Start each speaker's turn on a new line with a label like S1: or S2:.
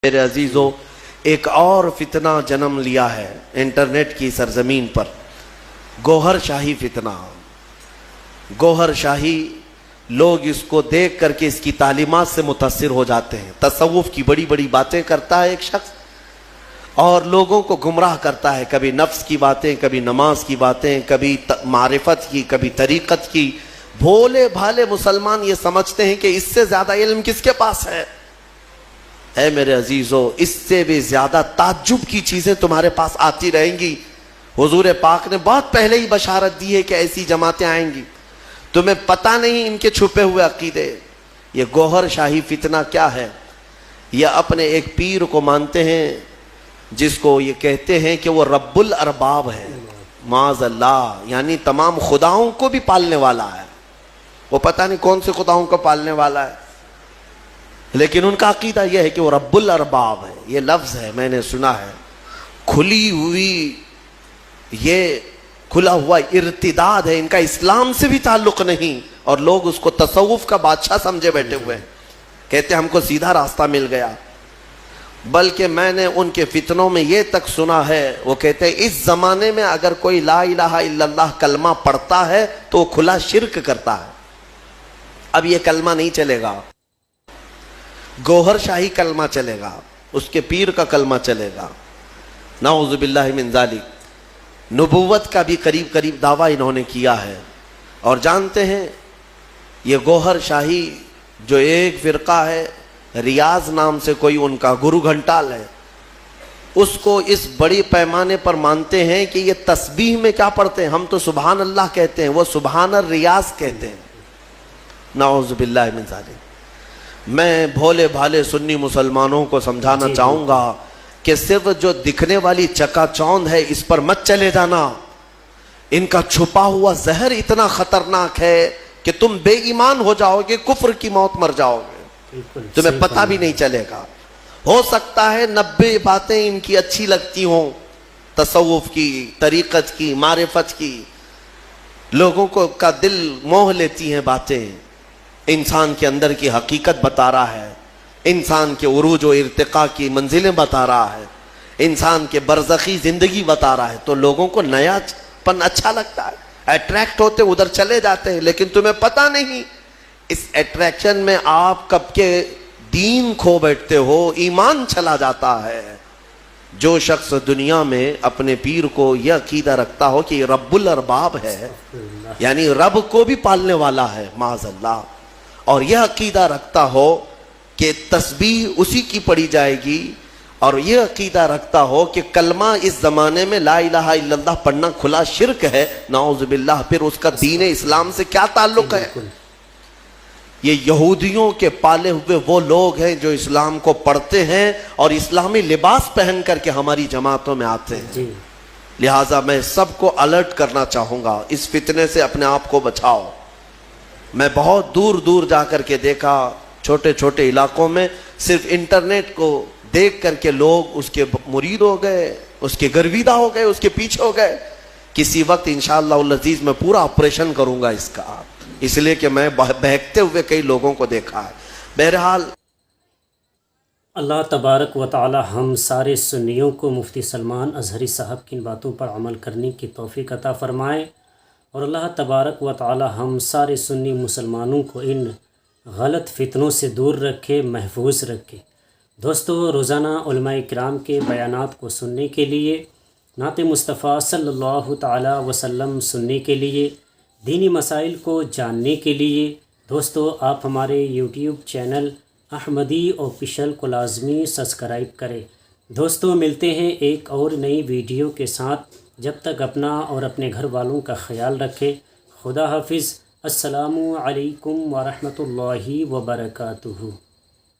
S1: میرے عزیزو، ایک اور فتنہ جنم لیا ہے انٹرنیٹ کی سرزمین پر، گوہر شاہی فتنہ۔ گوہر شاہی، لوگ اس کو دیکھ کر کے اس کی تعلیمات سے متاثر ہو جاتے ہیں۔ تصوف کی بڑی بڑی باتیں کرتا ہے ایک شخص اور لوگوں کو گمراہ کرتا ہے، کبھی نفس کی باتیں، کبھی نماز کی باتیں، کبھی معرفت کی، کبھی طریقت کی۔ بھولے بھالے مسلمان یہ سمجھتے ہیں کہ اس سے زیادہ علم کس کے پاس ہے۔ اے میرے عزیزو، اس سے بھی زیادہ تعجب کی چیزیں تمہارے پاس آتی رہیں گی۔ حضور پاک نے بہت پہلے ہی بشارت دی ہے کہ ایسی جماعتیں آئیں گی، تمہیں پتہ نہیں ان کے چھپے ہوئے عقیدے۔ یہ گوہر شاہی فتنہ کیا ہے؟ یہ اپنے ایک پیر کو مانتے ہیں جس کو یہ کہتے ہیں کہ وہ رب الارباب ہے، معاذ اللہ، یعنی تمام خداؤں کو بھی پالنے والا ہے۔ وہ پتہ نہیں کون سے خداؤں کو پالنے والا ہے، لیکن ان کا عقیدہ یہ ہے کہ وہ رب الارباب ہے۔ یہ لفظ ہے، میں نے سنا ہے، کھلی ہوئی، یہ کھلا ہوا ارتداد ہے، ان کا اسلام سے بھی تعلق نہیں، اور لوگ اس کو تصوف کا بادشاہ سمجھے بیٹھے ہوئے ہیں، کہتے ہم کو سیدھا راستہ مل گیا۔ بلکہ میں نے ان کے فتنوں میں یہ تک سنا ہے، وہ کہتے ہیں اس زمانے میں اگر کوئی لا الہ الا اللہ کلمہ پڑھتا ہے تو وہ کھلا شرک کرتا ہے۔ اب یہ کلمہ نہیں چلے گا، گوہر شاہی کلمہ چلے گا، اس کے پیر کا کلمہ چلے گا، نعوذ باللہ من ذالک۔ نبوت کا بھی قریب قریب دعویٰ انہوں نے کیا ہے۔ اور جانتے ہیں یہ گوہر شاہی جو ایک فرقہ ہے، ریاض نام سے کوئی ان کا گرو گھنٹال ہے، اس کو اس بڑی پیمانے پر مانتے ہیں کہ یہ تسبیح میں کیا پڑھتے ہیں، ہم تو سبحان اللہ کہتے ہیں، وہ سبحان الریاض کہتے ہیں، نعوذ باللہ من ذالک۔ میں بھولے بھالے سنی مسلمانوں کو سمجھانا چاہوں گا کہ صرف جو دکھنے والی چکا چوند ہے اس پر مت چلے جانا۔ ان کا چھپا ہوا زہر اتنا خطرناک ہے کہ تم بے ایمان ہو جاؤ گے، کفر کی موت مر جاؤ گے، تمہیں پتہ بھی نہیں چلے گا۔ ہو سکتا ہے 90 باتیں ان کی اچھی لگتی ہوں، تصوف کی، طریقت کی، معرفت کی، لوگوں کو کا دل موہ لیتی ہیں باتیں، انسان کے اندر کی حقیقت بتا رہا ہے، انسان کے عروج و ارتقاء کی منزلیں بتا رہا ہے، انسان کے برزخی زندگی بتا رہا ہے، تو لوگوں کو نیا پن اچھا لگتا ہے، اٹریکٹ ہوتے ادھر چلے جاتے ہیں، لیکن تمہیں پتہ نہیں اس اٹریکشن میں آپ کب کے دین کھو بیٹھتے ہو، ایمان چلا جاتا ہے۔ جو شخص دنیا میں اپنے پیر کو یہ عقیدہ رکھتا ہو کہ یہ رب الارباب ہے، یعنی رب کو بھی پالنے والا ہے، معاذ اللہ، اور یہ عقیدہ رکھتا ہو کہ تسبیح اسی کی پڑھی جائے گی، اور یہ عقیدہ رکھتا ہو کہ کلمہ اس زمانے میں لا الہ الا اللہ پڑھنا کھلا شرک ہے، نعوذ باللہ، پھر اس کا دین اسلام سے کیا تعلق ہے؟ یہ یہودیوں کے پالے ہوئے وہ لوگ ہیں جو اسلام کو پڑھتے ہیں اور اسلامی لباس پہن کر کے ہماری جماعتوں میں آتے ہیں۔ لہٰذا میں سب کو الرٹ کرنا چاہوں گا، اس فتنے سے اپنے آپ کو بچاؤ۔ میں بہت دور دور جا کر کے دیکھا، چھوٹے چھوٹے علاقوں میں صرف انٹرنیٹ کو دیکھ کر کے لوگ اس کے مرید ہو گئے، اس کے گرویدہ ہو گئے، اس کے پیچھے ہو گئے۔ کسی وقت انشاءاللہ العزیز میں پورا آپریشن کروں گا اس کا، اس لیے کہ میں بہکتے ہوئے کئی لوگوں کو دیکھا ہے۔ بہرحال
S2: اللہ تبارک و تعالی ہم سارے سنیوں کو مفتی سلمان اظہری صاحب کی ان باتوں پر عمل کرنے کی توفیق عطا فرمائے، اور اللہ تبارک و تعالی ہم سارے سنی مسلمانوں کو ان غلط فتنوں سے دور رکھے، محفوظ رکھے۔ دوستو، روزانہ علماء کرام کے بیانات کو سننے کے لیے، نعت مصطفیٰ صلی اللہ تعالی وسلم سننے کے لیے، دینی مسائل کو جاننے کے لیے، دوستو آپ ہمارے یوٹیوب چینل احمدی آفیشل کو لازمی سبسکرائب کریں۔ دوستو ملتے ہیں ایک اور نئی ویڈیو کے ساتھ، جب تک اپنا اور اپنے گھر والوں کا خیال رکھیں۔ خدا حافظ۔ السلام علیکم ورحمۃ اللہ وبرکاتہ۔